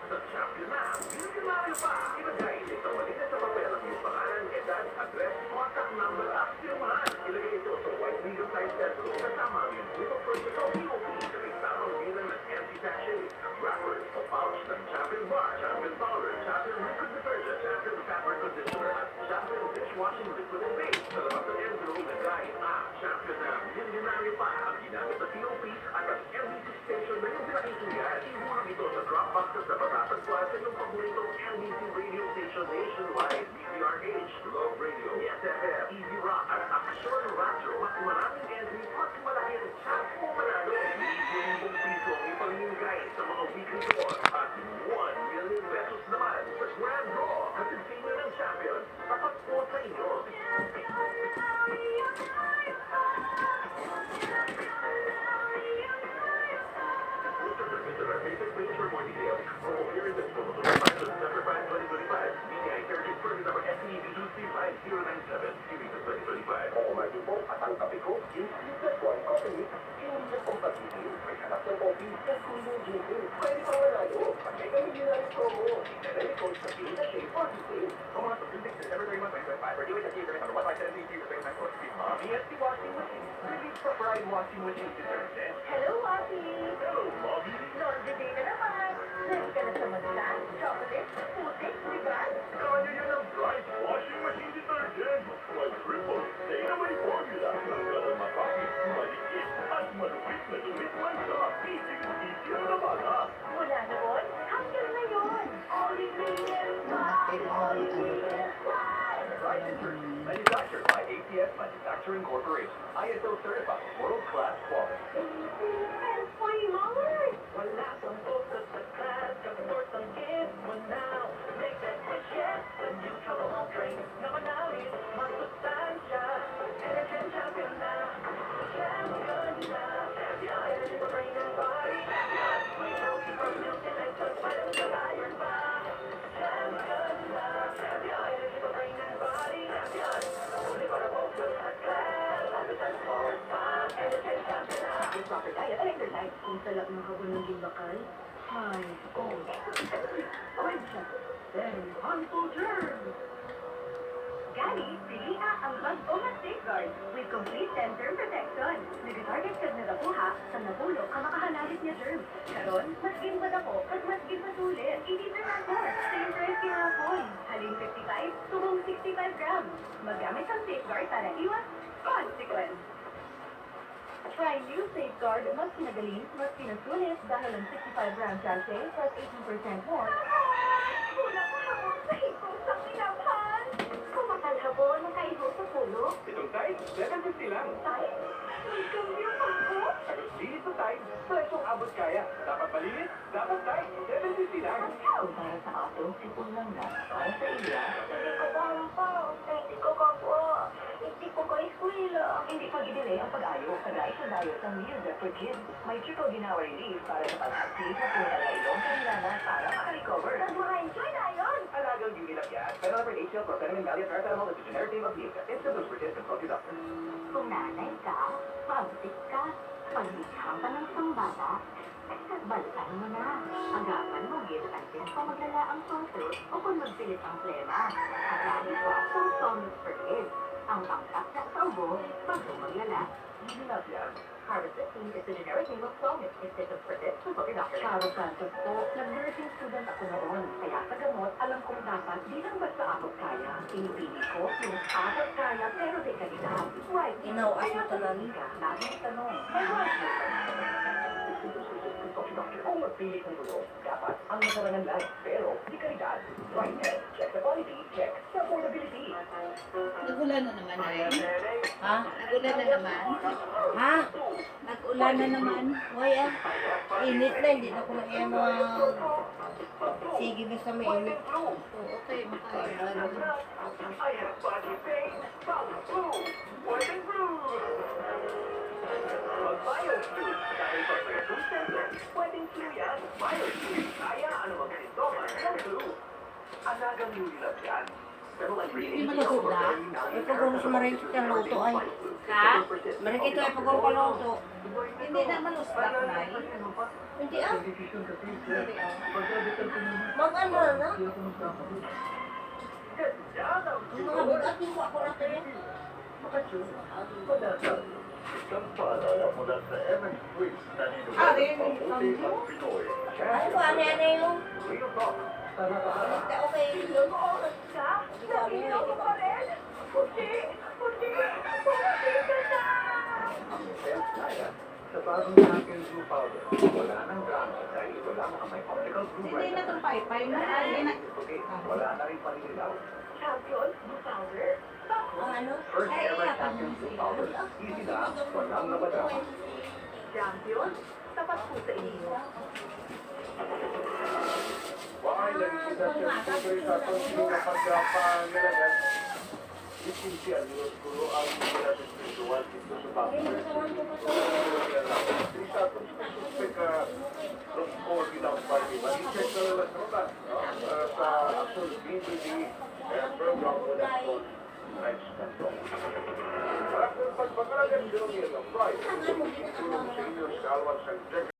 sa champion na. Milyonario pa. Ilagay ito malina sa papel ang iyong pangalan, edad, address, contact number at firmahan. Ilagay ito sa white medium size envelope kasama ang iyong proof of purchase o POP. May tamang bilang ng empty sachet, wrapper, o pouch ng champion bar, champion powder, champion liquid detergent, champion fabric conditioner, at champion dishwashing liquid and base. Sa labas ng envelope, ilagay champion na milyonario pa ang ginamit na POP at ang MBC station na yung pinakinggan. Ihulog ito sa drop boxes na matatagpuan sa iyong paboritong MBC radio station nationwide. DZRH, Love Radio, SFM, Easy Rock, at Action Radio. Mas maraming entry, mas malaki ang chance mo manalo. 20,000 piso ang ipamimigay sa mga weekly tour at 1 million pesos naman sa grand draw. Hatid sa inyo ng champion. Tapat po sa inyo. Washing machine detergent. Hello, Waki! Hello, Mommy. Laundry day na naman. Ready ka na sa magdaan, chocolate, putik, bigas? Kaya yan ang Bright Washing Machine Detergent. May triple stay na may formula. Hanggang makakit, maliit, at malupit na dumit man sa easy na bala. Mula noon, hanggang ngayon. All you need is Bright Detergent, manufactured by ATS Manufacturing Corporation. ISO certified, world-class quality. And my mom! Wala kang focus sa class, support ang gift mo now. Make that wish, yes, the new trouble all drink. Na manawin, masustansya, energy champion na. Champion na, champion, energy for brain and body. Champion, may healthy from milk and eggs, but parang iron pa. Champion na, champion, energy for brain and body. Champion, only para focus sa class, lapitan forward pa, energy champion na. Yung proper diet and exercise. Kung salap ng habol ng gimbakal, my God. Away siya. Then, harmful germs. Gani, pili ang bag-o na safeguard with complete sensor protection. Nag-target ka na nakuha sa napulo ka makahanalit niya germs. Karon, mas gimbad ako at mas gimasulit. Hindi na nator. Same price kinahapon. Halin 55 to 65 grams. Magamit ang safeguard para iwas consequence. Try new safeguard, mas kinagaling, mas kinasulit dahil ang 65-gram sachet plus 18% more. Wala pa habon sa hipong sa pinaphan. Kumakal habon, nakaihos sa pulo. Itong size, 750 lang. Ay, may kambyo pa ko. Agad linis sa size, presyong abot kaya. Dapat malinis, dapat size, 750 lang. Ikaw para sa atong sipon lang na. Para sa iya, Hindi ko pa, hindi ko kapwa. Hindi ko ka-eskwela. Hindi pa gidili ang pag-ayo sa dayo sa Meal for Kids. May triple ginawa relief para sa pag-active na punta na ilong kanilana para makarecover. Nag-enjoy na yun! alagang Unilab yan. Phenylephrine HCl Prophenomen Valium Paracetamol is a generic name of Neoca. Instant boost resistant. Consult your doctor. Kung nanay ka, pabtik ka, paghiham ka ng sambata, balikan mo na. Agapan mo gilatan kung maglala ang susunod o kung magpilit ang plema. At dahil ko ang Somnus for Kids, ang pangkat sa ubo, bago maglala. Unilab yan. Carbazepine is the generic name of Somnus. If symptoms persist, consult your doctor. Carbazepine po, nag-nursing student ako noon. Kaya sa gamot, alam kong dapat di lang basta abot kaya. Pinipili ko yung abot kaya pero di kalidad. Right. Inaw-aso talaga. Laging tanong. May right mo. Consult your doctor. Kung magpili kong gulo, dapat ang masarangan lang. Pero, di kalidad. Right test. Check the quality. Check the affordability. Nagulan na naman eh. Ha? Nagulan na naman? Ha? Nagulan na naman? Hoy ah. Init na, hindi na ko maemo. Sige na sa may init. Oo, okay. Makailan. I have body pain. Bowel flu. White and blue. Mag-BioFlu. Dahil sa presong sensor, pwedeng flu yan. BioFlu. Kaya ano ang sintomas ng flu. Alagang Unilab yan. Hindi malusog na. Ito kung sumarin sa luto ay. Ha? Marikit ay pagkakaloto. Hindi naman ustak na Hindi ah. Mag-ano na? Ang mga bulat yung ako na kayo. Kampana mula sa MX Suites na Ano ba? Ano yung? Okay. Sa bagong Champion Blue Powder, wala nang drama dahil wala na may optical blue Hindi na itong paypay na. Ay, na. Okay, wala na rin paninilaw. Champion, blue powder. Ano? First ever Champion Blue Powder, easy na, walang nabadrama. Champion, tapat po sa inyo. Why, ladies and gentlemen, tuloy sa pagsinig ng pagkapangalagat. Isinsi ang Diyos Guru ang mga spiritual dito sa bagay. Isa kung suspek ka from all without party, mag-check ka lang sa actual BBD program mo na po. Nice control. Para kung pagpagalagan, sinong yun ang price. Tulong sa inyo sa alwan sa